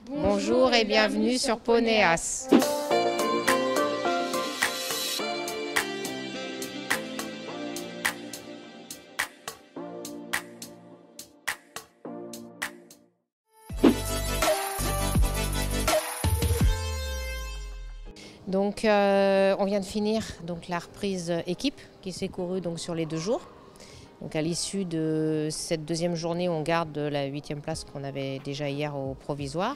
Bonjour et bienvenue sur Ponéas. Donc on vient de finir donc, la reprise équipe qui s'est courue donc, sur les 2 jours. Donc à l'issue de cette deuxième journée, on garde la 8e place qu'on avait déjà hier au provisoire.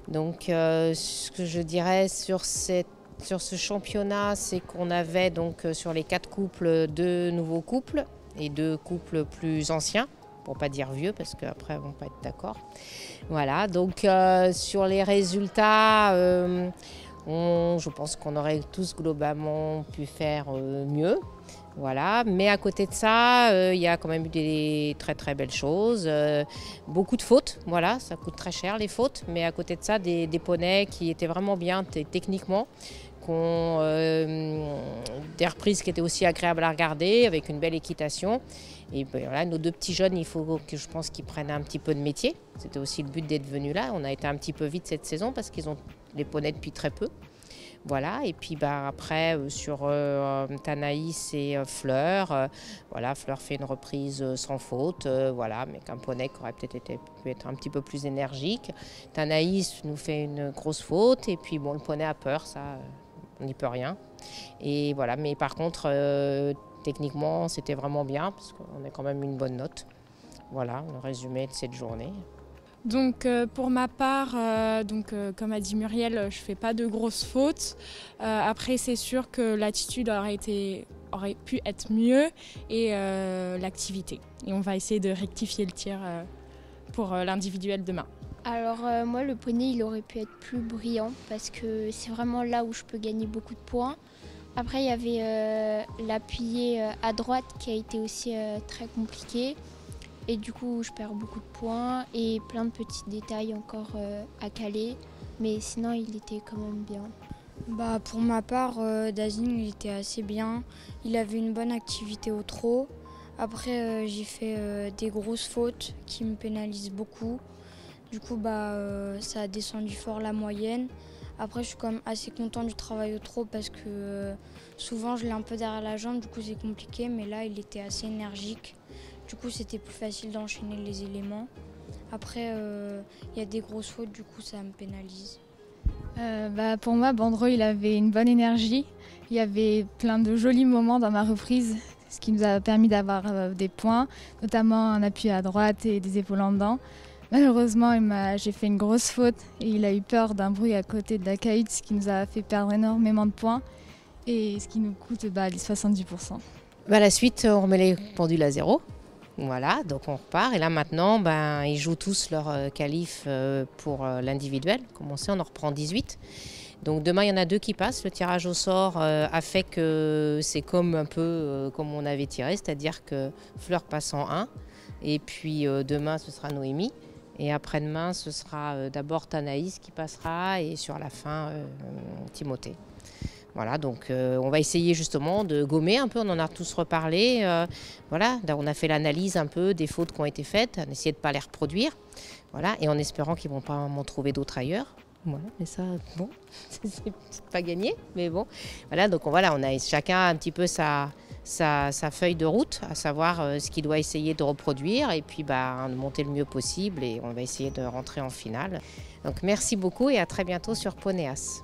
Donc ce que je dirais sur ce championnat, c'est qu'on avait donc sur les 4 couples 2 nouveaux couples et 2 couples plus anciens, pour ne pas dire vieux parce qu'après ils ne vont pas être d'accord. Voilà, donc sur les résultats, je pense qu'on aurait tous globalement pu faire mieux. Voilà. Mais à côté de ça, il y a quand même eu des très très belles choses, beaucoup de fautes, voilà, ça coûte très cher les fautes, mais à côté de ça, des poneys qui étaient vraiment bien techniquement, des reprises qui étaient aussi agréables à regarder, avec une belle équitation. Et ben, voilà, nos 2 petits jeunes, il faut que je pense qu'ils prennent un petit peu de métier. C'était aussi le but d'être venus là. On a été un petit peu vite cette saison parce qu'ils ont les poneys depuis très peu. Voilà, et puis bah, après sur Thanaïs et Fleur, voilà, Fleur fait une reprise sans faute, voilà, mais qu'un poney qui aurait peut-être pu être un petit peu plus énergique. Thanaïs nous fait une grosse faute, et puis bon, le poney a peur, ça, on n'y peut rien. Et voilà, mais par contre, techniquement, c'était vraiment bien, parce qu'on a quand même une bonne note. Voilà, le résumé de cette journée. Donc pour ma part, comme a dit Muriel, je ne fais pas de grosses fautes. Après c'est sûr que l'attitude aurait pu être mieux et l'activité. Et on va essayer de rectifier le tir pour l'individuel demain. Alors moi le poney il aurait pu être plus brillant parce que c'est vraiment là où je peux gagner beaucoup de points. Après il y avait l'appuyé à droite qui a été aussi très compliqué. Et du coup, je perds beaucoup de points et plein de petits détails encore à caler. Mais sinon, il était quand même bien. Bah, pour ma part, Dazin, il était assez bien. Il avait une bonne activité au trot. Après, j'ai fait des grosses fautes qui me pénalisent beaucoup. Du coup, ça a descendu fort la moyenne. Après, je suis quand même assez content du travail au trot parce que souvent, je l'ai un peu derrière la jambe. Du coup, c'est compliqué. Mais là, il était assez énergique. Du coup, c'était plus facile d'enchaîner les éléments. Après, il y a des grosses fautes, du coup, ça me pénalise. Pour moi, Bandro, il avait une bonne énergie. Il y avait plein de jolis moments dans ma reprise, ce qui nous a permis d'avoir des points, notamment un appui à droite et des épaules en dedans. Malheureusement, j'ai fait une grosse faute et il a eu peur d'un bruit à côté de la caïd, ce qui nous a fait perdre énormément de points et ce qui nous coûte les 70%. La suite, on remet les pendules à 0. Voilà, donc on repart. Et là maintenant, ils jouent tous leur qualif pour l'individuel. Comme on sait, on en reprend 18. Donc demain, il y en a 2 qui passent. Le tirage au sort a fait que c'est comme un peu comme on avait tiré, c'est-à-dire que Fleur passe en 1. Et puis demain, ce sera Noémie. Et après-demain, ce sera d'abord Thanaïs qui passera et sur la fin, Timothée. Voilà, donc on va essayer justement de gommer un peu, on en a tous reparlé. Voilà, on a fait l'analyse un peu des fautes qui ont été faites, on a essayé de ne pas les reproduire. Voilà, et en espérant qu'ils ne vont pas m'en trouver d'autres ailleurs. Voilà, mais ça, bon, c'est pas gagné, mais bon. Voilà, donc on a chacun un petit peu sa feuille de route, à savoir ce qu'il doit essayer de reproduire et puis de monter le mieux possible et on va essayer de rentrer en finale. Donc merci beaucoup et à très bientôt sur Ponéas.